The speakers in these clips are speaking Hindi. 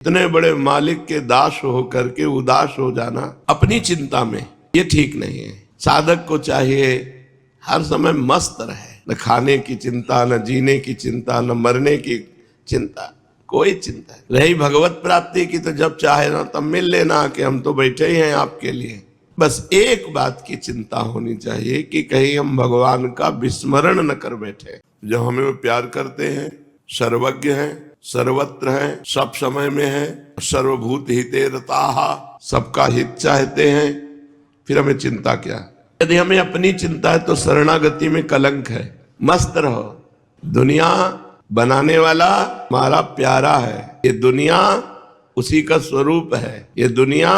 इतने बड़े मालिक के दास होकर के उदास हो जाना अपनी चिंता में, ये ठीक नहीं है। साधक को चाहिए हर समय मस्त रहे, न खाने की चिंता, न जीने की चिंता, न मरने की चिंता, कोई चिंता नहीं। रही भगवत प्राप्ति की तो जब चाहे ना तब मिल लेना कि हम तो बैठे ही हैं आपके लिए। बस एक बात की चिंता होनी चाहिए कि कहीं हम भगवान का विस्मरण न कर बैठे। जो हमें वो प्यार करते हैं, सर्वज्ञ हैं, सर्वत्र हैं, सब समय में हैं, सर्वभूत हिते रताः, सबका हित चाहते हैं, फिर हमें चिंता क्या। यदि हमें अपनी चिंता है तो शरणागति में कलंक है। मस्त रहो, दुनिया बनाने वाला हमारा प्यारा है, ये दुनिया उसी का स्वरूप है, ये दुनिया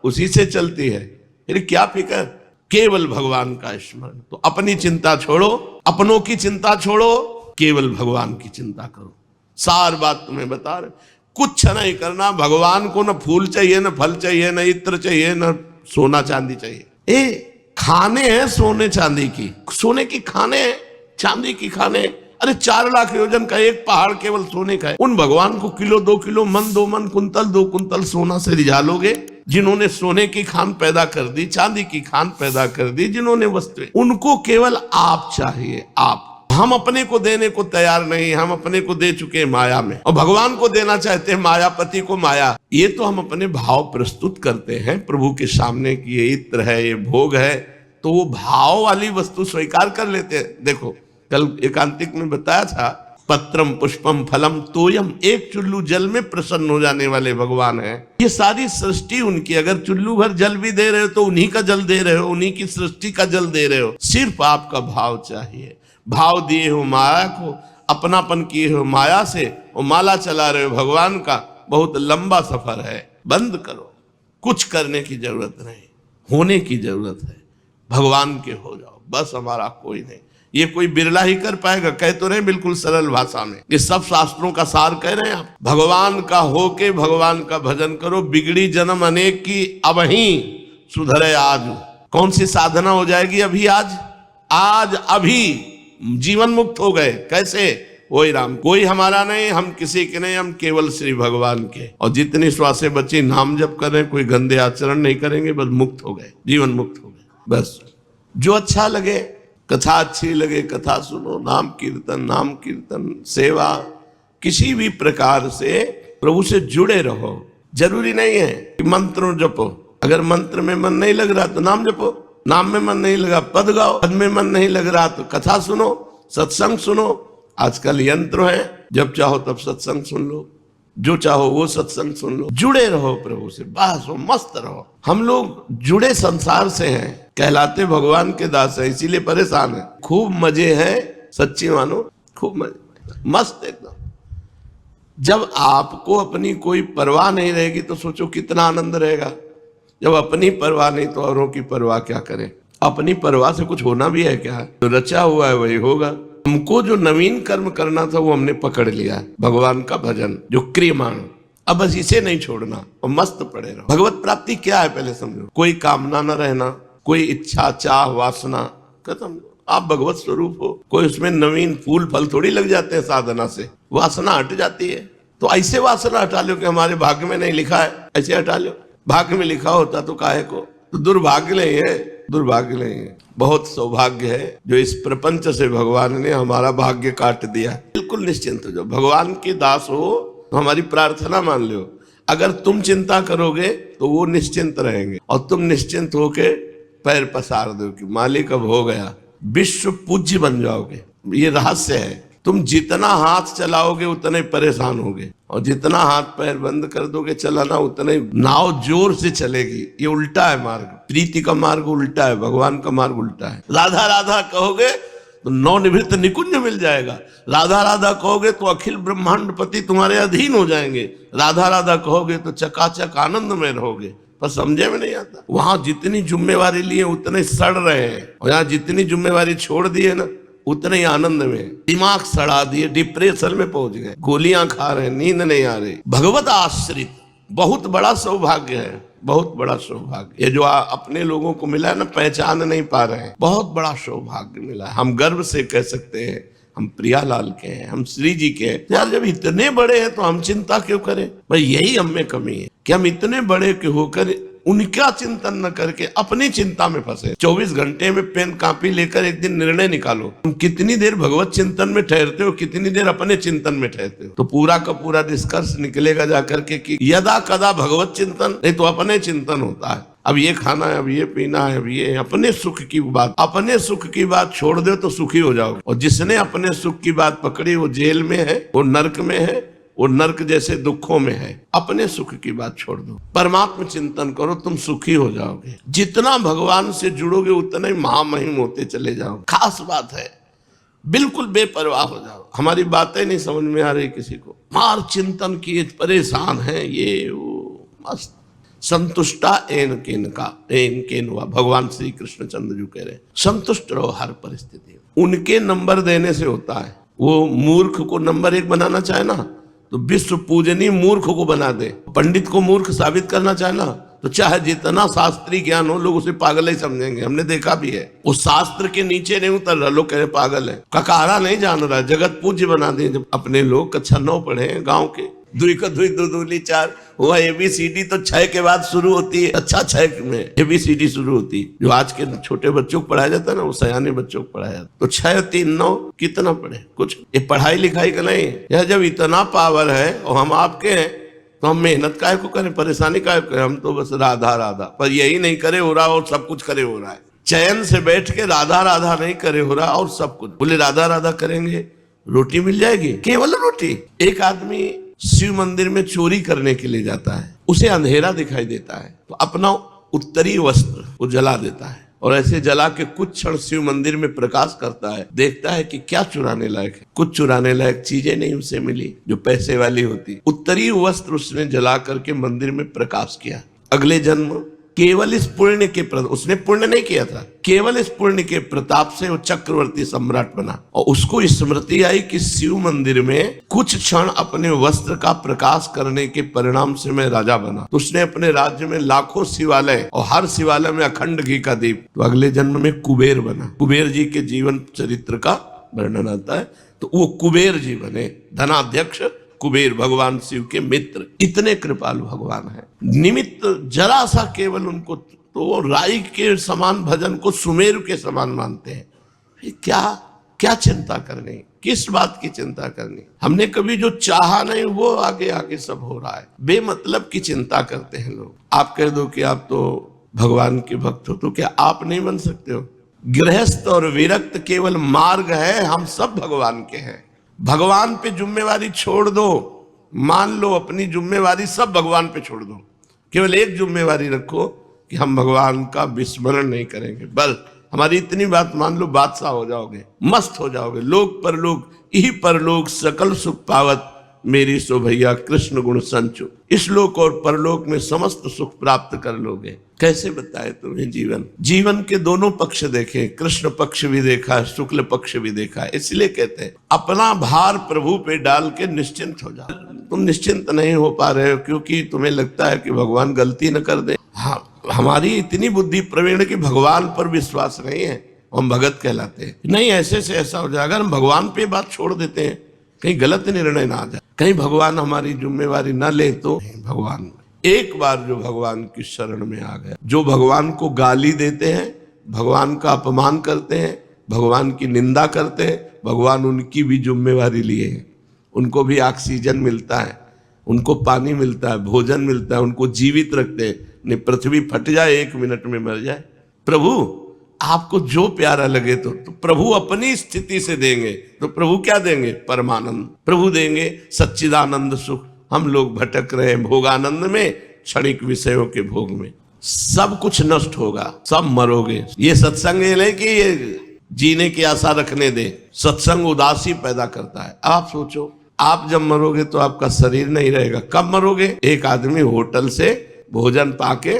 उसी से चलती है, फिर क्या फिक्र, केवल भगवान का स्मरण। तो अपनी चिंता छोड़ो, अपनों की चिंता छोड़ो, केवल भगवान की चिंता करो। सार बात तुम्हें बता रहे, कुछ नहीं करना। भगवान को न फूल चाहिए, न फल चाहिए, न इत्र चाहिए, न सोना चांदी चाहिए। खाने हैं सोने चांदी की, सोने की खाने हैं, चांदी की खाने। अरे 4 लाख योजन का एक पहाड़ केवल सोने का है। उन भगवान को किलो 2 किलो, मन 2 मन, कुंतल 2 कुंतल सोना से रिझा लोगे? जिन्होंने सोने की खान पैदा कर दी, चांदी की खान पैदा कर दी, जिन्होंने वस्तुएं, उनको केवल आप चाहिए, आप। हम अपने को देने को तैयार नहीं, हम अपने को दे चुके माया में, और भगवान को देना चाहते हैं मायापति को माया। ये तो हम अपने भाव प्रस्तुत करते हैं प्रभु के सामने कि ये इत्र है, ये भोग है, तो वो भाव वाली वस्तु स्वीकार कर लेते हैं। देखो कल एकांतिक में बताया था, पत्रम पुष्पम फलम तोयम, एक चुल्लू जल में प्रसन्न हो जाने वाले भगवान है। ये सारी सृष्टि उनकी, अगर चुल्लू भर जल भी दे रहे हो तो उन्हीं का जल दे रहे हो, उन्हीं की सृष्टि का जल दे रहे हो। सिर्फ आपका भाव चाहिए। भाव दिए हो माया को, अपनापन किए हो माया से, और माला चला रहे हो भगवान का। बहुत लंबा सफर है, बंद करो। कुछ करने की जरूरत नहीं, होने की जरूरत है। भगवान के हो जाओ, बस। हमारा कोई नहीं। ये कोई बिरला ही कर पाएगा। कह तो रहे बिल्कुल सरल भाषा में, ये सब शास्त्रों का सार कह रहे हैं आप। भगवान का होके भगवान का भजन करो। बिगड़ी जन्म अनेक की, अब ही सुधरे आज। कौन सी साधना हो जाएगी अभी? आज अभी जीवन मुक्त हो गए। कैसे? वही राम, कोई हमारा नहीं, हम किसी के नहीं, हम केवल श्री भगवान के। और जितनी श्वासें बची नाम जप कर रहे, कोई गंदे आचरण नहीं करेंगे, बस मुक्त हो गए, जीवन मुक्त हो गए। बस जो अच्छा लगे, कथा अच्छी लगे कथा सुनो, नाम कीर्तन सेवा, किसी भी प्रकार से प्रभु से जुड़े रहो। जरूरी नहीं है कि मंत्र जपो। अगर मंत्र में मन नहीं लग रहा तो नाम जपो, नाम में मन नहीं लगा पद गाओ, पद में मन नहीं लग रहा तो कथा सुनो, सत्संग सुनो। आजकल यंत्र है, जब चाहो तब सत्संग सुन लो, जो चाहो वो सत्संग सुन लो। जुड़े रहो प्रभु से, बस वो मस्त रहो। हम लोग जुड़े संसार से हैं, कहलाते भगवान के दास हैं, इसीलिए परेशान है। खूब मजे हैं, सच्ची मानो, खूब मजे, मस्त एकदम। जब आपको अपनी कोई परवाह नहीं रहेगी तो सोचो कितना आनंद रहेगा। जब अपनी परवाह नहीं तो औरों की परवाह क्या करें। अपनी परवाह से कुछ होना भी है क्या? तो रचा हुआ है वही होगा। हमको जो नवीन कर्म करना था वो हमने पकड़ लिया, भगवान का भजन जो क्रियमाण। अब बस इसे नहीं छोड़ना और मस्त पड़े रहो। भगवत प्राप्ति क्या है पहले समझो। कोई कामना न रहना, कोई इच्छा चाह वासना खत्म। आप भगवत स्वरूप हो, कोई उसमें नवीन फूल फल थोड़ी लग जाते हैं साधना से, वासना हट जाती है। तो ऐसे वासना हटा लो कि हमारे भाग्य में नहीं लिखा है, ऐसे हटा लो। भाग्य में लिखा होता तो काहे को, तो दुर्भाग्य नहीं है, दुर्भाग्य नहीं है। बहुत सौभाग्य है जो इस प्रपंच से भगवान ने हमारा भाग्य काट दिया। बिल्कुल निश्चिंत हो जाओ, भगवान के दास हो तो हमारी प्रार्थना मान लो। अगर तुम चिंता करोगे तो वो निश्चिंत रहेंगे, और तुम निश्चिंत होके पैर पसार दो कि मालिक अब हो गया, विश्व पूज्य बन जाओगे। ये रहस्य है। तुम जितना हाथ चलाओगे उतने परेशान होगे, और जितना हाथ पैर बंद कर दोगे चलाना उतने नाव जोर से चलेगी। ये उल्टा है मार्ग, प्रीति का मार्ग उल्टा है, भगवान का मार्ग उल्टा है। राधा राधा कहोगे तो नवनिवृत्त निकुंज मिल जाएगा। राधा राधा कहोगे तो अखिल ब्रह्मांड पति तुम्हारे अधीन हो जाएंगे। राधा राधा कहोगे तो चकाचक आनंद में रहोगे। पर समझे में नहीं आता। वहां जितनी जिम्मेवारी लिए उतने सड़ रहे हैं, और यहाँ जितनी जिम्मेवारी छोड़ दी है ना उतने ही आनंद में। दिमाग सड़ा दिए, डिप्रेशन में पहुंच गए, गोलियां खा रहे, नींद नहीं आ रही। भगवत आश्रित बहुत बड़ा सौभाग्य है, बहुत बड़ा सौभाग्य। ये जो अपने लोगों को मिला है ना, पहचान नहीं पा रहे हैं, बहुत बड़ा सौभाग्य मिला है। हम गर्व से कह सकते हैं हम प्रियालाल के हैं, हम श्री जी के हैं। यार जब इतने बड़े हैं तो हम चिंता क्यों करें? भाई यही हम में कमी है कि हम इतने बड़े के होकर उनका चिंतन न करके अपनी चिंता में फंसे। 24 घंटे में पेन कॉपी लेकर एक दिन निर्णय निकालो, तुम कितनी देर भगवत चिंतन में ठहरते हो, कितनी देर अपने चिंतन में ठहरते हो। तो पूरा का पूरा निष्कर्ष निकलेगा जाकर के कि यदा कदा भगवत चिंतन, नहीं तो अपने चिंतन होता है। अब ये खाना है, अब ये पीना है, अब ये अपने सुख की बात, अपने सुख की बात छोड़ दो तो सुखी हो जाओगे। और जिसने अपने सुख की बात पकड़ी वो जेल में है, वो नर्क में है, वो नर्क जैसे दुखों में है। अपने सुख की बात छोड़ दो, परमात्मा चिंतन करो, तुम सुखी हो जाओगे। जितना भगवान से जुड़ोगे उतना ही महामहिम होते चले जाओगे। खास बात है, बिल्कुल बेपरवाह हो जाओ। हमारी बातें नहीं समझ में आ रही किसी को, मार चिंतन किए परेशान है, ये वो मस्त संतुष्टा एन केन हुआ। भगवान श्री कृष्ण चंद्र जी कह रहे संतुष्ट रहो हर परिस्थिति में। उनके नंबर देने से होता है। वो मूर्ख को नंबर 1 बनाना चाहे ना तो विश्व पूजनीय मूर्ख को बना दे। पंडित को मूर्ख साबित करना चाहे ना तो चाहे जितना शास्त्रीय ज्ञान हो लोग उसे पागल ही समझेंगे। हमने देखा भी है, वो शास्त्र के नीचे नहीं उतर रहा, लोग कह रहे पागल है, ककारा नहीं जान रहा, जगत पूज्य बना दे। जब अपने लोग कक्षा 9 पढ़े हैं गांव के, दुई का दुई, दो दूली 4 हुआ। ABCD तो 6 के बाद शुरू होती है। अच्छा 6 में ABCD शुरू होती है। जो आज के छोटे बच्चों को पढ़ाया जाता है ना, वो सयाने बच्चों को पढ़ाया जाता। तो 6, 3, 9 कितना पढ़े? कुछ। ये पढ़ाई लिखाई का नहीं है। यह जब इतना पावर है और हम आपके हैं तो हम मेहनत काहे को करें, परेशानी काहे को करें? हम तो बस राधा राधा, पर यही नहीं करे हो रहा और सब कुछ करे हो रहा है। चैन से बैठ के राधा राधा नहीं करे हो रहा और सब कुछ। बोले राधा राधा करेंगे रोटी मिल जाएगी, केवल रोटी। एक आदमी शिव मंदिर में चोरी करने के लिए जाता है, उसे अंधेरा दिखाई देता है तो अपना उत्तरी वस्त्र वो जला देता है और ऐसे जला के कुछ क्षण शिव मंदिर में प्रकाश करता है। देखता है कि क्या चुराने लायक है, कुछ चुराने लायक चीजें नहीं उसे मिली जो पैसे वाली होती। उत्तरी वस्त्र उसने जला करके मंदिर में प्रकाश किया। अगले जन्म केवल इस पुण्य के उसने पुण्य नहीं किया था, केवल इस पुण्य के प्रताप से वो चक्रवर्ती सम्राट बना। और उसको स्मृति आई कि शिव मंदिर में कुछ क्षण अपने वस्त्र का प्रकाश करने के परिणाम से मैं राजा बना। तो उसने अपने राज्य में लाखों शिवालय और हर शिवालय में अखंड घी का दीप। तो अगले जन्म में कुबेर बना। कुबेर जी के जीवन चरित्र का वर्णन आता है। तो वो कुबेर जी बने, धनाध्यक्ष कुबेर, भगवान शिव के मित्र। इतने कृपालु भगवान है। निमित्त जरा सा केवल उनको, तो वो राई के समान भजन को सुमेरु के समान मानते हैं। क्या क्या चिंता करनी, किस बात की चिंता करनी? हमने कभी जो चाहा नहीं वो आगे आगे सब हो रहा है। बेमतलब की चिंता करते हैं लोग। आप कह दो कि आप तो भगवान के भक्त हो, तो क्या आप नहीं बन सकते हो? गृहस्थ और विरक्त केवल मार्ग है, हम सब भगवान के हैं। भगवान पे जिम्मेवारी छोड़ दो, मान लो अपनी जिम्मेवारी सब भगवान पे छोड़ दो। केवल एक जिम्मेवारी रखो कि हम भगवान का विस्मरण नहीं करेंगे। बस हमारी इतनी बात मान लो, बादशाह हो जाओगे, मस्त हो जाओगे। लोक परलोक यही परलोक सकल सुख पावत, मेरी सो भैया कृष्ण गुण संचु। इस लोक और परलोक में समस्त सुख प्राप्त कर लोगे। कैसे बताए तुम्हें? जीवन के दोनों पक्ष देखे, कृष्ण पक्ष भी देखा, शुक्ल पक्ष भी देखा। इसलिए कहते हैं अपना भार प्रभु पे डाल के निश्चिंत हो जाओ। तुम निश्चिंत नहीं हो पा रहे हो क्योंकि तुम्हें लगता है कि भगवान गलती न कर दे। हाँ, हमारी इतनी बुद्धि प्रवीण की भगवान पर विश्वास नहीं है, हम भगत कहलाते हैं। नहीं, ऐसे से ऐसा हो जाए। अगर हम भगवान पे बात छोड़ देते हैं, कहीं गलत निर्णय ना आ जाए, कहीं भगवान हमारी जिम्मेवारी ना ले, तो भगवान एक बार जो भगवान की शरण में आ गया, जो भगवान को गाली देते हैं, भगवान का अपमान करते हैं, भगवान की निंदा करते हैं, भगवान उनकी भी जिम्मेवारी लिए हैं। उनको भी ऑक्सीजन मिलता है, उनको पानी मिलता है, भोजन मिलता है, उनको जीवित रखते हैं। नहीं पृथ्वी फट जाए 1 मिनट में मर जाए। प्रभु आपको जो प्यारा लगे तो प्रभु अपनी स्थिति से देंगे। तो प्रभु क्या देंगे? परमानंद। प्रभु देंगे सच्चिदानंद सुख। हम लोग भटक रहे हैं भोगानंद में, क्षणिक विषयों के भोग में। सब कुछ नष्ट होगा, सब मरोगे। ये सत्संग ये नहीं कि ये जीने की आशा रखने दे। सत्संग उदासी पैदा करता है। आप सोचो, आप जब मरोगे तो आपका शरीर नहीं रहेगा। कब मरोगे? एक आदमी होटल से भोजन पाके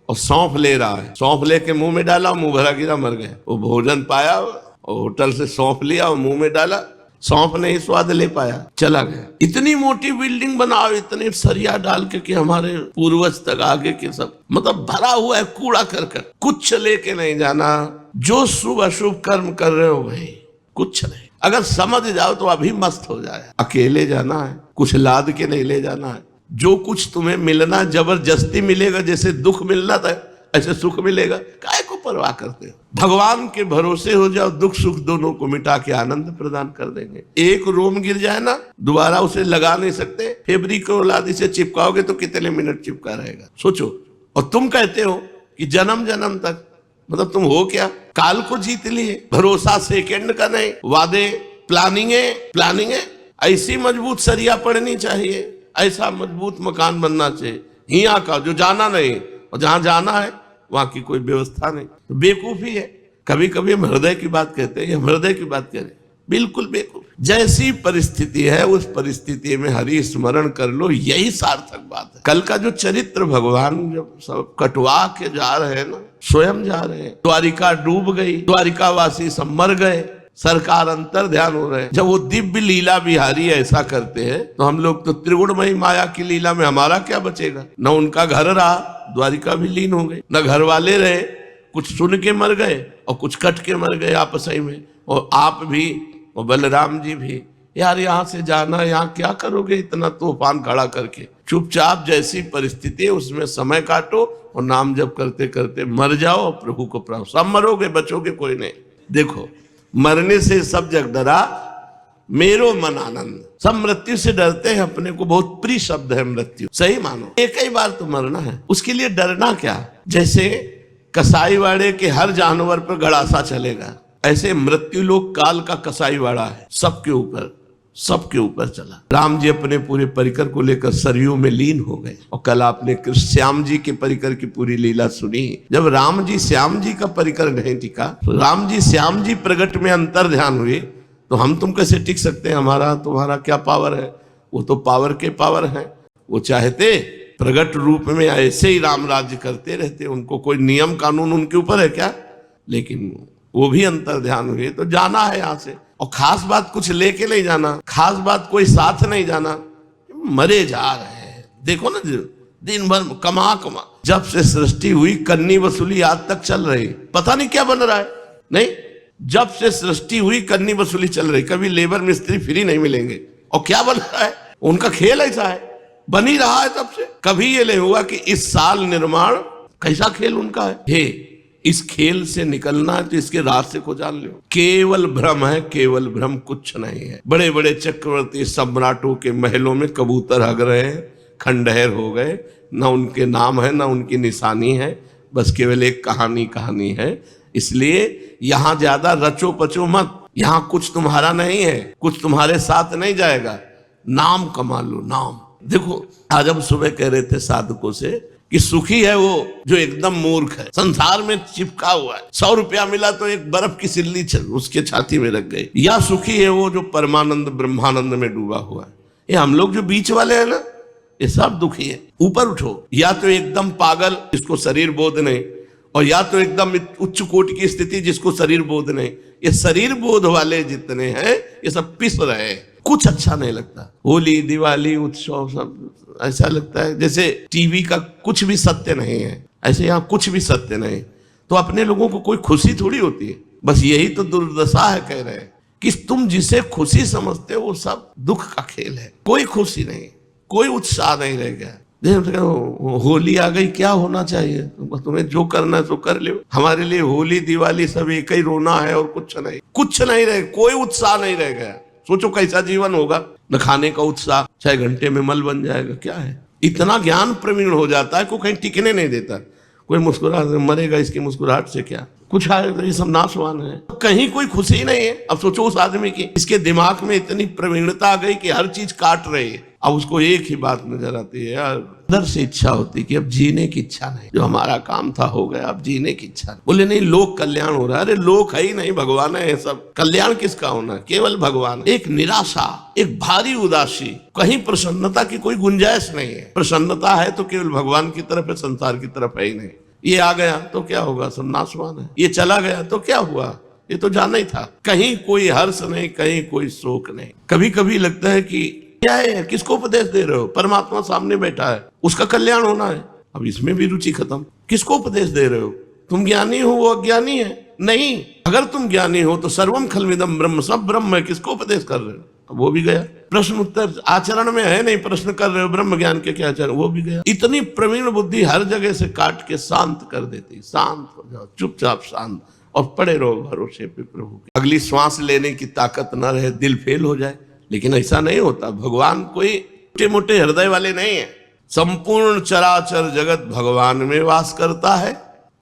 और सौंफ ले रहा है, सौंफ लेके मुंह में डाला, मुंह भरा गिरा, मर गया। वो भोजन पाया और होटल से सौंफ लिया और मुंह में डाला, सौंफ नहीं स्वाद ले पाया, चला गया। इतनी मोटी बिल्डिंग बनाओ, इतने सरिया डाल के कि हमारे पूर्वज तक आगे के सब मतलब भरा हुआ है कूड़ा करकट, कुछ लेके नहीं जाना। जो शुभ अशुभ कर्म कर रहे हो भाई, कुछ नहीं। अगर समझ जाओ तो अभी मस्त हो जाए। अकेले जाना है, कुछ लाद के नहीं ले जाना है। जो कुछ तुम्हें मिलना जबरदस्ती मिलेगा, जैसे दुख मिलना था ऐसे सुख मिलेगा, काहे को परवाह करते हो। भगवान के भरोसे हो जाओ, दुख सुख दोनों को मिटा के आनंद प्रदान कर देंगे। एक रोम गिर जाए ना, दोबारा उसे लगा नहीं सकते। फैब्रिक को लादी से चिपकाओगे तो कितने मिनट चिपका रहेगा, सोचो। और तुम कहते हो कि जन्म जन्म तक, मतलब तुम हो क्या, काल को जीत लिए। भरोसा सेकंड का नहीं, वादे प्लानिंग है। ऐसी मजबूत सरिया पड़नी चाहिए, ऐसा मजबूत मकान बनना चाहिए। हिया का जो जाना नहीं और जहां जाना है वहां की कोई व्यवस्था नहीं, तो बेवकूफी है। कभी कभी हम हृदय की बात कहते हैं, हृदय की बात कह रहे हैं, बिल्कुल बेवकूफ। जैसी परिस्थिति है उस परिस्थिति में हरि स्मरण कर लो, यही सार्थक बात है। कल का जो चरित्र भगवान जब सब कटवा के जा रहे हैं ना, स्वयं जा रहे हैं, द्वारिका डूब गई, द्वारिका वासी सब मर गए, सरकार अंतर ध्यान हो रहे हैं। जब वो दिव्य लीला बिहारी ऐसा करते हैं तो हम लोग तो त्रिगुणमयी माया की लीला में हमारा क्या बचेगा। न उनका घर रहा, द्वारिका भी लीन हो गई, न घर वाले रहे, कुछ सुन के मर गए और कुछ कट के मर गए आपस में। और आप भी और बलराम जी भी, यार यहाँ से जाना, यहाँ क्या करोगे इतना तूफान खड़ा करके। चुपचाप जैसी परिस्थिति है उसमें समय काटो और नाम जप करते करते मर जाओ, प्रभु को प्राप्त। सब मरोगे, बचोगे कोई नहीं। देखो, मरने से सब जग डरा, मेरो मन आनंद। सब मृत्यु से डरते हैं, अपने को बहुत प्रिय शब्द है मृत्यु। सही मानो, एक ही बार तो मरना है, उसके लिए डरना क्या। जैसे कसाईवाड़े के हर जानवर पर गड़ासा चलेगा, ऐसे मृत्यु लोग काल का कसाईवाड़ा है, सबके ऊपर चला। राम जी अपने पूरे परिकर को लेकर सरयू में लीन हो गए। और कल आपने श्याम जी के परिकर की पूरी लीला सुनी। जब राम जी श्याम जी का परिकर नहीं टिका, तो राम जी श्याम जी प्रगट में अंतर ध्यान हुए, तो हम तुम कैसे टिक सकते हैं। हमारा तुम्हारा क्या पावर है, वो तो पावर के पावर है। वो चाहते प्रगट रूप में ऐसे ही राम राज्य करते रहते, उनको कोई नियम कानून उनके ऊपर है क्या। लेकिन वो भी अंतर ध्यान हुए, तो जाना है यहाँ से। और खास बात कुछ लेके नहीं जाना, खास बात कोई साथ नहीं जाना, मरे जा रहे हैं। देखो ना, दिन भर कमा जब से सृष्टि हुई कन्नी वसूली आज तक चल रही, पता नहीं क्या बन रहा है। नहीं, जब से सृष्टि हुई कन्नी वसूली चल रही, कभी लेबर मिस्त्री फ्री नहीं मिलेंगे। और क्या बन रहा है, उनका खेल ऐसा है, बन ही रहा है तब से। कभी ये नहीं हुआ कि इस साल निर्माण, कैसा खेल उनका है। हे, इस खेल से निकलना है तो इसके रास्ते को जान लो। केवल भ्रम है, केवल भ्रम, कुछ नहीं है। बड़े बड़े चक्रवर्ती सम्राटों के महलों में कबूतर हग रहे हैं, खंडहर हो गए, ना उनके नाम है ना उनकी निशानी है, बस केवल एक कहानी है। इसलिए यहां ज्यादा रचो पचो मत, यहां कुछ तुम्हारा नहीं है, कुछ तुम्हारे साथ नहीं जाएगा। नाम कमा लो, नाम। देखो, आज हम सुबह कह रहे थे साधकों से कि सुखी है वो जो एकदम मूर्ख है, संसार में चिपका हुआ है। 100 रुपया मिला तो एक बर्फ की सिल्ली उसके छाती में रख गई। या सुखी है वो जो परमानंद ब्रह्मानंद में डूबा हुआ है। ये हम लोग जो बीच वाले हैं ना, ये सब दुखी है। ऊपर उठो, या तो एकदम पागल जिसको शरीर बोध नहीं, और या तो एकदम उच्च कोटि की स्थिति जिसको शरीर बोध नहीं। ये शरीर बोध वाले जितने हैं ये सब पिस रहे हैं, कुछ अच्छा नहीं लगता। होली, दिवाली, उत्सव सब ऐसा लगता है जैसे टीवी का कुछ भी सत्य नहीं है। ऐसे यहाँ कुछ भी सत्य नहीं, तो अपने लोगों को कोई खुशी थोड़ी होती है। बस यही तो दुर्दशा है, कह रहे हैं कि तुम जिसे खुशी समझते हो वो सब दुख का खेल है। कोई खुशी नहीं, कोई उत्साह नहीं रह गया। होली आ गई, क्या होना चाहिए, तुम्हें जो करना है तो कर लो। हमारे लिए होली दिवाली सब एक ही रोना है और कुछ नहीं रहे, कोई उत्साह नहीं रह गया। सोचो कैसा जीवन होगा। न खाने का उत्साह, 6 घंटे में मल बन जाएगा, क्या है। इतना ज्ञान प्रवीण हो जाता है, कोई कहीं टिकने नहीं देता। कोई मुस्कुरा मरेगा, इसकी मुस्कुराहट से क्या कुछ आएगा, ये सब नाशवान है। कहीं कोई खुशी नहीं है। अब सोचो उस आदमी की, इसके दिमाग में इतनी प्रवीणता आ गई कि हर चीज काट रही है। अब उसको एक ही बात नजर आती है, यार अंदर से इच्छा होती है कि अब जीने की इच्छा नहीं, जो हमारा काम था हो गया, अब जीने की इच्छा नहीं। बोले नहीं, लोक कल्याण हो रहा है। अरे लोक है ही नहीं, भगवान है सब। कल्याण किसका होना, केवल भगवान। एक निराशा, एक भारी उदासी, कहीं प्रसन्नता की कोई गुंजाइश नहीं है। प्रसन्नता है तो केवल भगवान की तरफ है, संसार की तरफ है ही नहीं। ये आ गया तो क्या होगा, सब नाशवान है। ये चला गया तो क्या हुआ, ये तो जाना ही था। कहीं कोई हर्ष नहीं, कहीं कोई शोक नहीं। कभी कभी लगता है कि क्या है, किसको उपदेश दे रहे हो, परमात्मा सामने बैठा है, उसका कल्याण होना है। अब इसमें भी रुचि खत्म। किसको उपदेश दे रहे हो, तुम ज्ञानी हो वो अज्ञानी है, नहीं। अगर तुम ज्ञानी हो तो सर्वम खलविदम ब्रह्म, सब ब्रह्म है, किसको उपदेश कर रहे हो? वो भी गया। प्रश्न उत्तर आचरण में है नहीं, प्रश्न कर रहे हो ब्रह्म ज्ञान के क्या आचरण, वो भी गया। इतनी प्रवीण बुद्धि हर जगह से काट के शांत कर देती। शांत हो जाओ, चुपचाप शांत, और पड़े रहो भरोसे पे प्रभु के। अगली श्वास लेने की ताकत न रहे, दिल फेल हो जाए, लेकिन ऐसा नहीं होता। भगवान कोई छोटे मोटे हृदय वाले नहीं है। संपूर्ण चराचर जगत भगवान में वास करता है,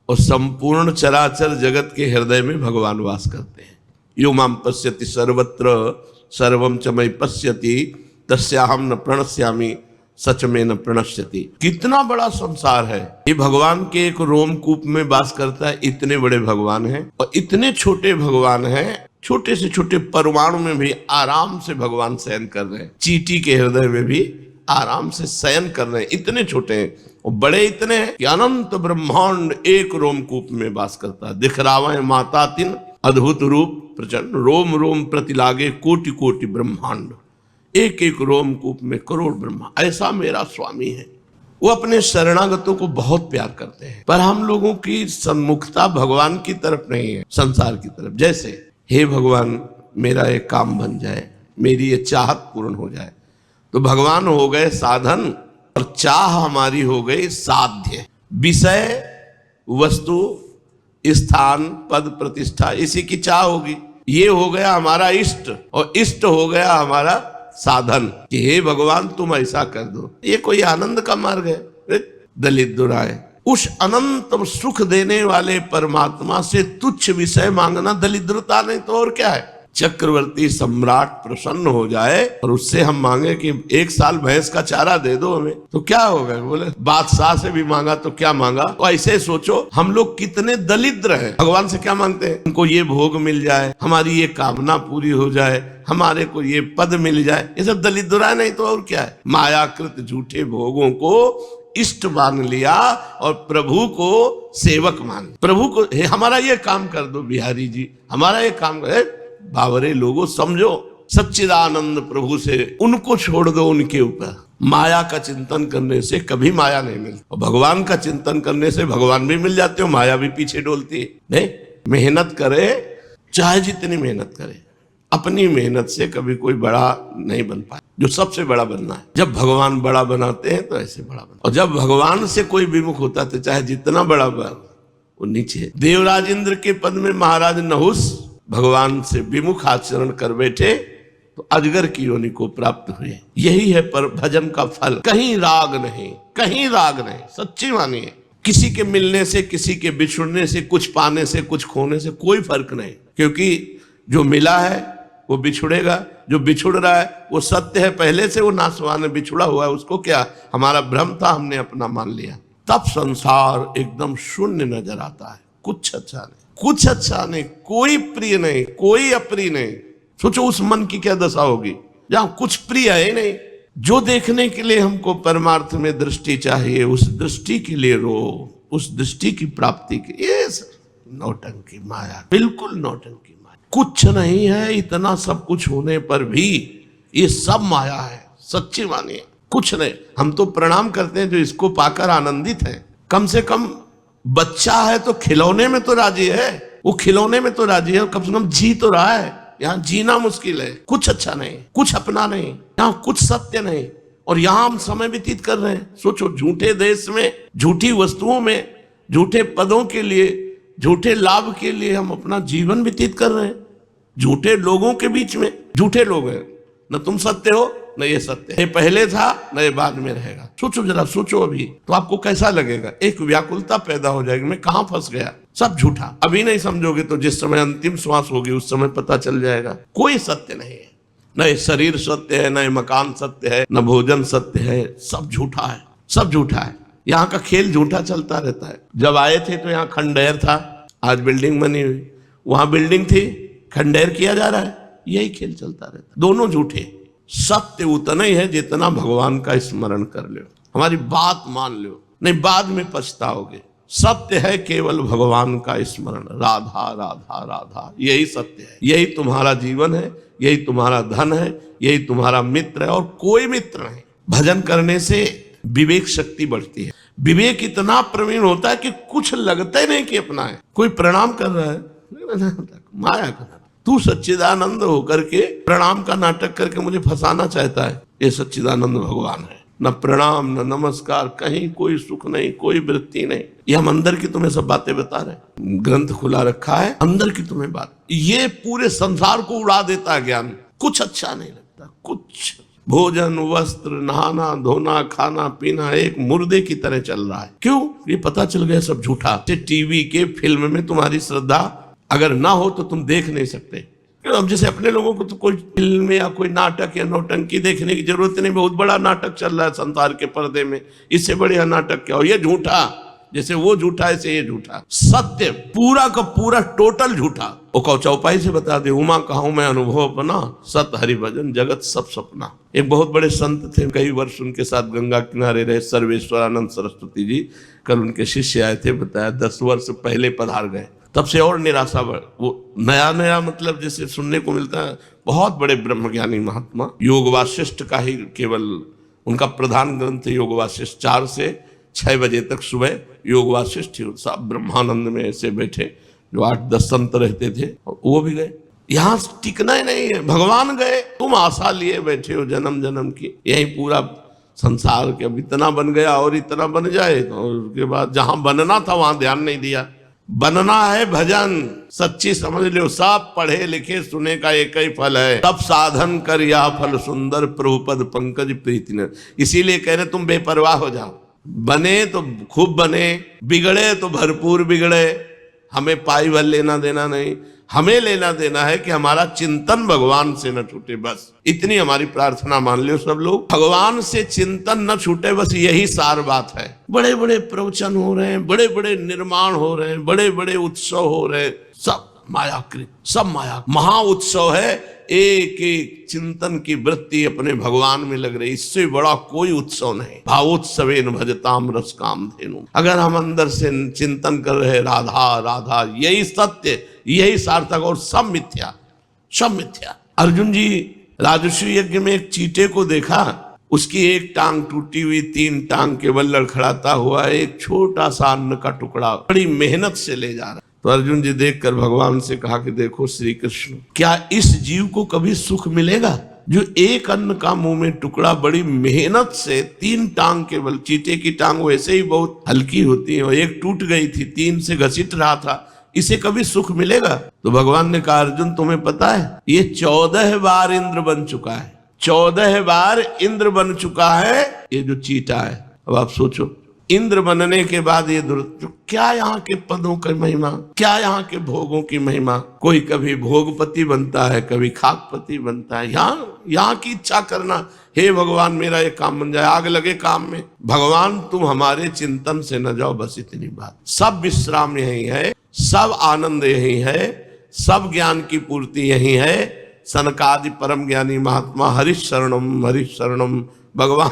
और संपूर्ण चराचर जगत के हृदय में भगवान वास करते हैं। यो माम पश्यति सर्वत्र सर्वम च मयि पश्यति तस्याहम न प्रणश्यामि सच में न प्रणश्यति। कितना बड़ा संसार है, ये भगवान के एक रोमकूप में वास करता है। इतने बड़े भगवान हैं और इतने छोटे भगवान हैं, छोटे से छोटे परमाणु में भी आराम से भगवान शयन कर रहे हैं। चींटी के हृदय में भी आराम से शयन कर रहे हैं। इतने छोटे हैं और बड़े इतने हैं कि अनंत ब्रह्मांड एक रोमकूप में वास करता है। दिखरावा है माता तिन अद्भुत रूप प्रचंड, रोम रोम प्रति लागे कोटि कोटि ब्रह्मांड, एक एक रोमकूप में करोड़ ब्रह्मा। ऐसा मेरा स्वामी है। वो अपने शरणागतों को बहुत प्यार करते हैं, पर हम लोगों की सन्मुखता भगवान की तरफ नहीं है, संसार की तरफ। जैसे हे भगवान मेरा एक काम बन जाए, मेरी ये चाहत पूर्ण हो जाए, तो भगवान हो गए साधन और चाह हमारी हो गई साध्य। विषय वस्तु स्थान पद प्रतिष्ठा इसी की चाह होगी। ये हो गया हमारा इष्ट, और इष्ट हो गया हमारा साधन कि हे भगवान तुम ऐसा कर दो। ये कोई आनंद का मार्ग है? दलित दुराए। उस अनंत सुख देने वाले परमात्मा से तुच्छ विषय मांगना दलिद्रता नहीं तो और क्या है। चक्रवर्ती सम्राट प्रसन्न हो जाए और उससे हम मांगे कि 1 साल भैंस का चारा दे दो हमें, तो क्या होगा? बोले बादशाह से भी मांगा तो क्या मांगा। तो ऐसे सोचो हम लोग कितने दलिद्र हैं। भगवान से क्या मांगते हैं? हमको ये भोग मिल जाए, हमारी ये कामना पूरी हो जाए, हमारे को ये पद मिल जाए। ये सब दलिद्र नहीं तो और क्या है। मायाकृत झूठे भोगों को इष्ट मान लिया और प्रभु को सेवक मान। प्रभु को हमारा ये काम कर दो बिहारी जी, हमारा ये काम कर। बावरे लोगों समझो, सच्चिदानंद प्रभु से उनको छोड़ दो, उनके ऊपर। माया का चिंतन करने से कभी माया नहीं मिलती, और भगवान का चिंतन करने से भगवान भी मिल जाते हो, माया भी पीछे डोलती है। नहीं, मेहनत करे, चाहे जितनी मेहनत करे, अपनी मेहनत से कभी कोई बड़ा नहीं बन पाए। जो सबसे बड़ा बनना है, जब भगवान बड़ा बनाते हैं तो ऐसे बड़ा बना, और जब भगवान से कोई विमुख होता तो चाहे जितना बड़ा बन वो नीचे। देवराज इंद्र के पद में महाराज नहुस भगवान से विमुख आचरण कर बैठे तो अजगर की योनि को प्राप्त हुए। यही है पर भजन का फल। कहीं राग नहीं, कहीं राग नहीं, सच्ची मानिए। किसी के मिलने से, किसी के बिछुड़ने से, कुछ पाने से, कुछ खोने से कोई फर्क नहीं, क्योंकि जो मिला है वो बिछुड़ेगा, जो बिछुड़ रहा है वो सत्य है, पहले से वो नासवान है, बिछुड़ा हुआ है, उसको क्या, हमारा भ्रम था, हमने अपना मान लिया। तब संसार एकदम शून्य नजर आता है। कुछ अच्छा नहीं, कुछ अच्छा नहीं, कोई प्रिय नहीं, कोई अप्रिय नहीं। सोचो उस मन की क्या दशा होगी जहां कुछ प्रिय है नहीं। जो देखने के लिए हमको परमार्थ में दृष्टि चाहिए, उस दृष्टि के लिए रो, उस दृष्टि की प्राप्ति के ये नौटंकी माया, बिल्कुल नौटंकी माया। कुछ नहीं है, इतना सब कुछ होने पर भी ये सब माया है। सच्ची मानिए, कुछ नहीं। हम तो प्रणाम करते हैं जो इसको पाकर आनंदित है। कम से कम बच्चा है तो खिलौने में तो राजी है, वो खिलौने में तो राजी है, कम से कम जी तो रहा है। यहाँ जीना मुश्किल है। कुछ अच्छा नहीं, कुछ अपना नहीं, यहाँ कुछ सत्य नहीं, और यहाँ हम समय व्यतीत कर रहे हैं। सोचो, झूठे देश में, झूठी वस्तुओं में, झूठे पदों के लिए, झूठे लाभ के लिए हम अपना जीवन व्यतीत कर रहे हैं। झूठे लोगों के बीच में। झूठे लोग हैं, न तुम सत्य हो न ये सत्य है, पहले था न ये बाद में रहेगा। सोचो जरा, सोचो अभी तो आपको कैसा लगेगा। एक व्याकुलता पैदा हो जाएगी, मैं कहां फंस गया। सब झूठा। अभी नहीं समझोगे तो जिस समय अंतिम श्वास होगी उस समय पता चल जाएगा। कोई सत्य नहीं है, न ये शरीर सत्य है, न ये मकान सत्य है, न भोजन सत्य है। सब झूठा है, सब झूठा है। यहाँ का खेल झूठा चलता रहता है। जब आए थे तो यहाँ खंडहर था, आज बिल्डिंग बनी हुई। वहां बिल्डिंग थी, खंडहर किया जा रहा है। यही खेल चलता रहता है। दोनों झूठे। सत्य उतना ही है जितना भगवान का स्मरण कर लो, हमारी बात मान लो, नहीं बाद में पछताओगे। सत्य है केवल भगवान का स्मरण। राधा राधा राधा, यही सत्य है। यही तुम्हारा जीवन है, यही तुम्हारा धन है, यही तुम्हारा मित्र है, और कोई मित्र नहीं। भजन करने से विवेक शक्ति बढ़ती है। विवेक इतना प्रवीण होता है कि कुछ लगता ही नहीं कि अपना है। कोई प्रणाम कर रहा है, माया का नाटक। तू सच्चिदानंद होकर के प्रणाम का नाटक करके मुझे फंसाना चाहता है। ये सच्चिदानंद भगवान है। न प्रणाम न नमस्कार, कहीं कोई सुख नहीं, कोई वृत्ति नहीं। ये हम अंदर की तुम्हें सब बातें बता रहे हैं, ग्रंथ खुला रखा है, अंदर की तुम्हें बात। ये पूरे संसार को उड़ा देता है ज्ञान। कुछ अच्छा नहीं लगता, कुछ। भोजन वस्त्र नहाना धोना खाना पीना एक मुर्दे की तरह चल रहा है। क्यों? ये पता चल गया सब झूठा। टीवी के फिल्म में तुम्हारी श्रद्धा अगर ना हो तो तुम देख नहीं सकते। अब जैसे अपने लोगों को तो कोई फिल्म या कोई नाटक या नौटंकी देखने की जरूरत नहीं। बहुत बड़ा नाटक चल रहा है संसार के पर्दे में, इससे बढ़िया नाटक क्या हो? ये झूठा, जैसे वो झूठा ऐसे ये झूठा। सत्य पूरा का पूरा टोटल झूठा। वो कौ चौपाई से बता दे, उमा कहूं मैं अनुभव अपना, सत हरि भजन जगत सब सपना। एक बहुत बड़े संत थे, कई वर्ष उनके साथ गंगा किनारे रहे, सर्वेश्वरानंद सरस्वती जी। कल उनके शिष्य आए थे, बताया 10 वर्ष पहले पधार गए। तब से और निराशा बढ़, वो नया नया मतलब जैसे सुनने को मिलता है। बहुत बड़े ब्रह्मज्ञानी महात्मा, योग वासिष्ठ का ही केवल उनका प्रधान ग्रंथ योग वासिष्ठ। 4 से 6 बजे तक सुबह योग वासिष्ठ ही। सब ब्रह्मानंद में ऐसे बैठे, जो 8-10 संत रहते थे वो भी गए। यहाँ टिकना ही नहीं है, भगवान गए, तुम आशा लिए बैठे हो जन्म जन्म की। यही पूरा संसार के अब इतना बन गया और इतना बन जाए, और उसके बाद जहां बनना था वहां ध्यान नहीं दिया। बनना है भजन, सच्ची समझ लो। सब पढ़े लिखे सुने का एक ही फल है, तब साधन कर या फल सुंदर प्रभुपद पंकज प्रीति न। इसीलिए कह रहे तुम बेपरवाह हो जाओ। बने तो खूब बने, बिगड़े तो भरपूर बिगड़े। हमें पाई भर लेना देना नहीं, हमें लेना देना है कि हमारा चिंतन भगवान से न छूटे। बस इतनी हमारी प्रार्थना मान लो सब लोग, भगवान से चिंतन न छूटे, बस यही सार बात है। बड़े बड़े प्रवचन हो रहे हैं, बड़े बड़े निर्माण हो रहे हैं, बड़े बड़े उत्सव हो रहे हैं, सब मायाकृत, सब माया। महा उत्सव है, एक एक चिंतन की वृत्ति अपने भगवान में लग रही। इससे बड़ा कोई उत्सव नहीं। भावोत्सवेन भजताम रस काम धेनु। अगर हम अंदर से चिंतन कर रहे राधा राधा, यही सत्य, यही सार्थक, और सब मिथ्या, सब मिथ्या। अर्जुन जी राजस्वी यज्ञ में एक चींटे को देखा, उसकी एक टांग टूटी हुई, 3 टांग केवल लड़खड़ाता हुआ एक छोटा सा अन्न का टुकड़ा बड़ी मेहनत से ले जा रहा। तो अर्जुन जी देखकर भगवान से कहा कि देखो श्री कृष्ण, क्या इस जीव को कभी सुख मिलेगा जो एक अन्न का मुंह में टुकड़ा बड़ी मेहनत से 3 टांग, केवल चींटे की टांग वैसे ही बहुत हल्की होती है और एक टूट गई थी, 3 से घसीट रहा था, इसे कभी सुख मिलेगा? तो भगवान ने कहा अर्जुन तुम्हें पता है ये 14 बार इंद्र बन चुका है, 14 बार इंद्र बन चुका है ये जो चींटा है। अब आप सोचो, इंद्र बनने के बाद ये क्या यहाँ के पदों की महिमा, क्या यहाँ के भोगों की महिमा। कोई कभी भोगपति बनता है, कभी खाकपति बनता है। यहाँ की इच्छा करना, हे भगवान मेरा ये काम बन जाए, आग लगे काम में। भगवान तुम हमारे चिंतन से न जाओ, बस इतनी बात। सब विश्राम यही है, सब आनंद यही है, सब ज्ञान की पूर्ति यही है। सनकादि परम ज्ञानी महात्मा हरिश शरणम। भगवान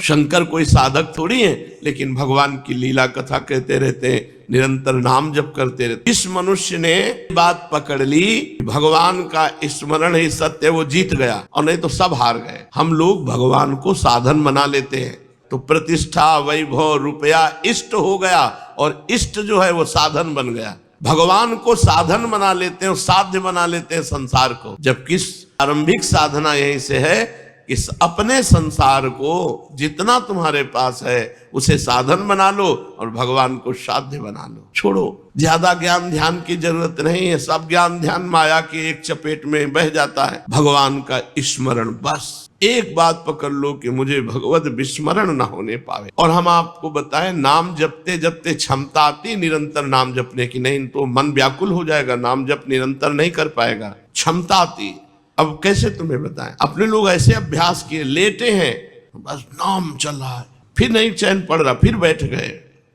शंकर कोई साधक थोड़ी है, लेकिन भगवान की लीला कथा कहते रहते हैं, निरंतर नाम जप करते रहते। इस मनुष्य ने बात पकड़ ली, भगवान का स्मरण ही सत्य, वो जीत गया, और नहीं तो सब हार गए। हम लोग भगवान को साधन बना लेते हैं, तो प्रतिष्ठा वैभव रुपया इष्ट हो गया, और इष्ट जो है वो साधन बन गया। भगवान को साधन बना लेते हैं, साध्य बना लेते हैं संसार को, जबकि आरंभिक साधना यहीं से है कि अपने संसार को जितना तुम्हारे पास है उसे साधन बना लो और भगवान को साध्य बना लो। छोड़ो, ज्यादा ज्ञान ध्यान की जरूरत नहीं है। सब ज्ञान ध्यान माया की एक चपेट में बह जाता है। भगवान का स्मरण, बस एक बात पकड़ लो कि मुझे भगवत विस्मरण ना होने पावे। और हम आपको बताएं, नाम जपते जपते क्षमता आती निरंतर नाम जपने की, नहीं तो मन व्याकुल हो जाएगा, नाम जप निरंतर नहीं कर पाएगा। क्षमता आती। अब कैसे तुम्हें बताएं, अपने लोग ऐसे अभ्यास किए, लेटे हैं बस नाम चल रहा है, फिर नहीं चैन पड़ रहा, फिर बैठ गए,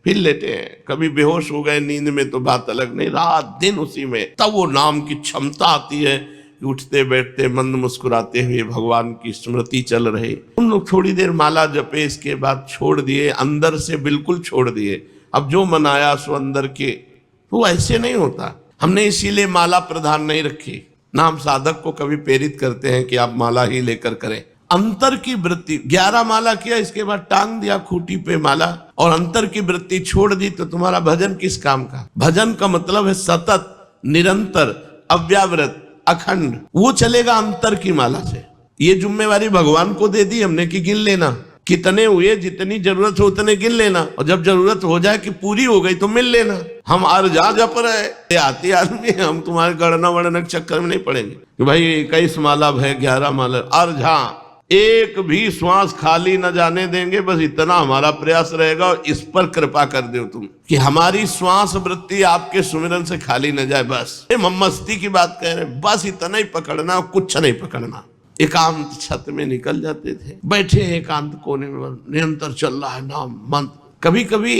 फिर लेटे हैं, कभी बेहोश हो गए नींद में तो बात अलग, नहीं रात दिन उसी में। तब वो नाम की क्षमता आती है, उठते बैठते मंद मुस्कुराते हुए भगवान की स्मृति चल रही। उन लोग थोड़ी देर माला जपे, इसके बाद छोड़ दिए, अंदर से बिल्कुल छोड़ दिए। अब जो मन आया सो अंदर के, तो ऐसे नहीं होता। हमने इसीलिए माला प्रधान नहीं रखी। नाम साधक को कभी प्रेरित करते हैं कि आप माला ही लेकर करें। अंतर की वृत्ति, 11 माला किया, इसके बाद टांग दिया खूंटी पे माला, और अंतर की वृत्ति छोड़ दी, तो तुम्हारा भजन किस काम का? भजन का मतलब है सतत, निरंतर, अव्यावृत, अखंड, वो चलेगा अंतर की माला से। ये जिम्मेवारी भगवान को दे दी हमने कि गिन लेना, कितने हुए, जितनी जरूरत हो उतने गिन लेना, और जब जरूरत हो जाए कि पूरी हो गई तो मिल लेना। हम अर्जा जप रहे आती आदमी, हम तुम्हारे गणना वणना के चक्कर में नहीं पड़ेंगे कि भाई 21 माला है 11 माला। अर्जा एक भी श्वास खाली न जाने देंगे, बस इतना हमारा प्रयास रहेगा। और इस पर कृपा कर दो तुम कि हमारी श्वास वृत्ति आपके सुमिरन से खाली न जाए। बस हम मस्ती की बात कह रहे हैं, बस इतना ही पकड़ना, कुछ नहीं पकड़ना। एकांत छत में निकल जाते थे, बैठे एकांत कोने में, निरंतर चल रहा है नाम मंत्र। कभी कभी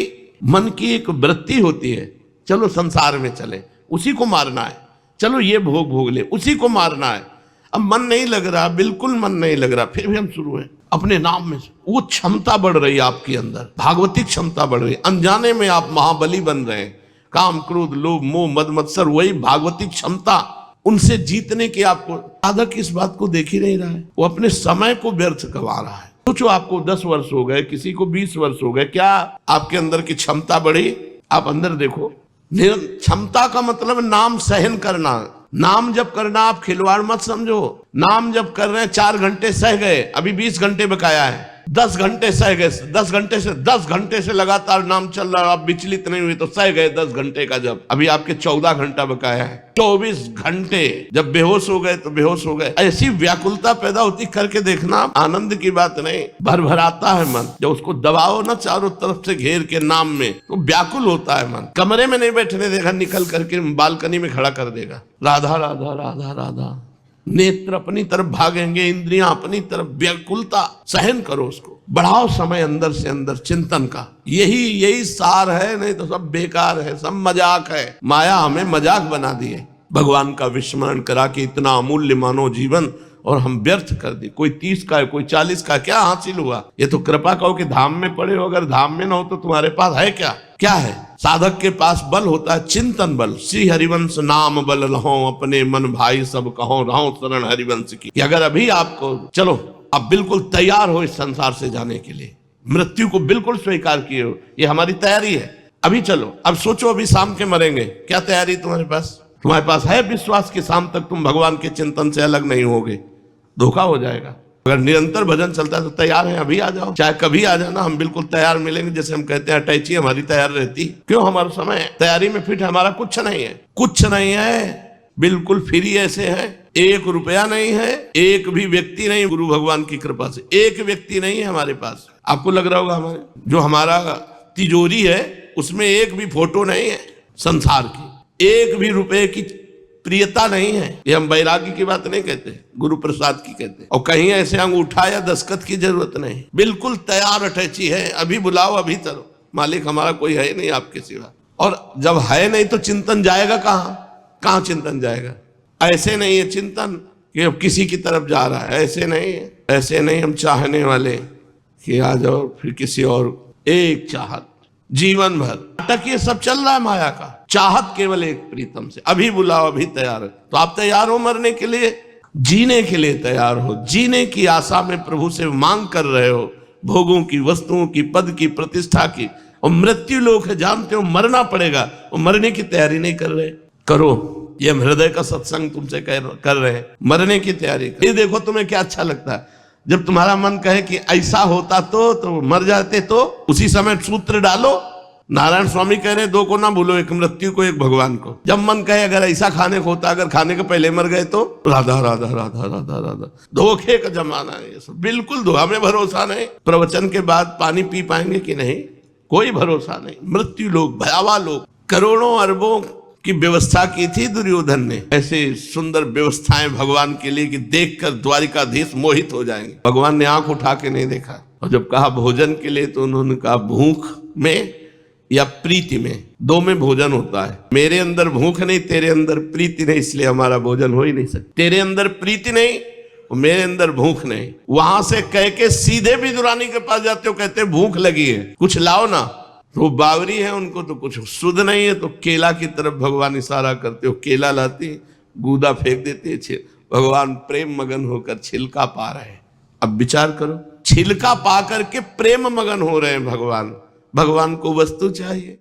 मन की एक वृत्ति होती है, चलो संसार में चले, उसी को मारना है, चलो ये भोग भोग ले, उसी को मारना है। अब मन नहीं लग रहा, बिल्कुल मन नहीं लग रहा, फिर भी हम शुरू है अपने नाम में। वो क्षमता बढ़ रही है आपके अंदर, भागवतिक क्षमता बढ़ रही है, अनजाने में आप महाबली बन रहे हैं। काम क्रोध लोभ मोह मद मत्सर, वही भागवतिक क्षमता, उनसे जीतने की आपको। साधक इस बात को देख ही नहीं रहा है, वो अपने समय को व्यर्थ गवा रहा है। सोचो आपको 10 वर्ष हो गए, किसी को 20 वर्ष हो गए, क्या आपके अंदर की क्षमता बढ़ी? आप अंदर देखो, क्षमता का मतलब नाम सहन करना। नाम जब करना, आप खिलवाड़ मत समझो। नाम जब कर रहे हैं 4 घंटे सह गए, अभी 20 घंटे बकाया है, 10 घंटे सह गए, 10 घंटे से लगातार नाम चल रहा है, आप विचलित नहीं हुए तो सह गए 10 घंटे का। जब अभी आपके 14 घंटा बकाया है, 24 घंटे जब बेहोश हो गए तो बेहोश हो गए। ऐसी व्याकुलता पैदा होती, करके देखना, आनंद की बात नहीं, भरभराता है मन। जब उसको दबाओ ना चारों तरफ से घेर के नाम में, तो व्याकुल होता है मन। कमरे में नहीं बैठने देगा, निकल करके बालकनी में खड़ा कर देगा, राधा राधा राधा राधा। नेत्र अपनी तरफ भागेंगे, इंद्रियां अपनी तरफ, व्याकुलता सहन करो, उसको बढ़ाओ समय अंदर से अंदर चिंतन का। यही सार है, नहीं तो सब बेकार है, सब मजाक है। माया हमें मजाक बना दिए, भगवान का विस्मरण करा के इतना अमूल्य मानो जीवन और हम व्यर्थ कर दिए। कोई 30 का है, कोई 40 का, क्या हासिल हुआ? ये तो कृपा कहो कि धाम में पड़े हो, अगर धाम में ना हो तो तुम्हारे पास है क्या? क्या है? साधक के पास बल होता है चिंतन बल। श्री हरिवंश नाम बल लहो, अपने मन भाई सब कहो, रहो शरण हरिवंश की। कि अगर अभी आपको, चलो अब बिल्कुल तैयार हो इस संसार से जाने के लिए, मृत्यु को बिल्कुल स्वीकार किए हो, ये हमारी तैयारी है, अभी चलो। अब सोचो अभी शाम के मरेंगे, क्या तैयारी तुम्हारे पास? तुम्हारे पास है विश्वास कि शाम तक तुम भगवान के चिंतन से अलग नहीं होगे? धोखा हो जाएगा। अगर निरंतर भजन चलता है तो तैयार है, अभी आ जाओ, चाहे कभी आ जाना, हम बिल्कुल तैयार मिलेंगे। जैसे हम कहते हैं अटैची हमारी तैयार रहती, क्यों? हमारा समय तैयारी में फिट है, हमारा कुछ नहीं है, कुछ नहीं है, बिल्कुल फ्री ऐसे है। 1 रुपया नहीं है, एक भी व्यक्ति नहीं, गुरु भगवान की कृपा से 1 व्यक्ति नहीं है हमारे पास। आपको लग रहा होगा हमारे जो हमारा तिजोरी है उसमें 1 भी फोटो नहीं है संसार की, 1 भी रुपए की प्रियता नहीं है। ये हम बैरागी की बात नहीं कहते, गुरु प्रसाद की कहते हैं। और कहीं ऐसे अंगूठा या दस्तखत की जरूरत नहीं, बिल्कुल तैयार अटैची है, अभी बुलाओ अभी चलो। मालिक हमारा कोई है नहीं आपके सिवा। और जब है नहीं तो चिंतन जाएगा कहाँ चिंतन जाएगा? ऐसे नहीं है चिंतन कि अब किसी की तरफ जा रहा है, ऐसे नहीं है, ऐसे नहीं। हम चाहने वाले कि आ जाओ, फिर किसी और, एक चाहत जीवन भर नाटक ये सब चल रहा है माया का। चाहत केवल एक प्रीतम से, अभी बुलाओ अभी तैयार है। तो आप तैयार हो मरने के लिए, जीने के लिए तैयार हो, जीने की आशा में प्रभु से मांग कर रहे हो, भोगों की, वस्तुओं की, पद की, प्रतिष्ठा की। और मृत्यु लोक है, जानते हो मरना पड़ेगा, और मरने की तैयारी नहीं कर रहे। करो, ये हम हृदय का सत्संग तुमसे कर रहे हैं, मरने की तैयारी कर। ये देखो तुम्हें क्या अच्छा लगता है, जब तुम्हारा मन कहे कि ऐसा होता तो मर जाते, तो उसी समय सूत्र डालो। नारायण स्वामी कह रहे हैं 2 को ना भूलो, एक मृत्यु को, एक भगवान को। जब मन कहे अगर ऐसा खाने को होता, अगर खाने के पहले मर गए तो राधा राधा राधा राधा राधा। धोखे का जमाना है ये सब, बिल्कुल धोखा में भरोसा नहीं। प्रवचन के बाद पानी पी पाएंगे कि नहीं, कोई भरोसा नहीं। मृत्यु लोग, भयावह लोग, करोड़ों अरबों की व्यवस्था की थी दुर्योधन ने। ऐसे सुंदर व्यवस्थाएं भगवान के लिए कि देखकर द्वारिकाधीश मोहित हो जाएंगे। भगवान ने आंख उठा के नहीं देखा, और जब कहा भोजन के लिए तो उन्होंने कहा भूख में या प्रीति में, 2 में भोजन होता है। मेरे अंदर भूख नहीं, तेरे अंदर प्रीति नहीं, इसलिए हमारा भोजन हो ही नहीं सकता। तेरे अंदर प्रीति नहीं, मेरे अंदर भूख नहीं। वहां से कह के सीधे विदुरानी के पास जाते हो, कहते भूख लगी है, कुछ लाओ ना। तो बावरी है, उनको तो कुछ सुध नहीं है, तो केला की तरफ भगवान इशारा करते हो, केला लाती, गूदा फेंक देते हैं। भगवान प्रेम मगन होकर छिलका पा रहे हैं। अब विचार करो, छिलका पा करके प्रेम मगन हो रहे हैं भगवान। भगवान को वस्तु चाहिए।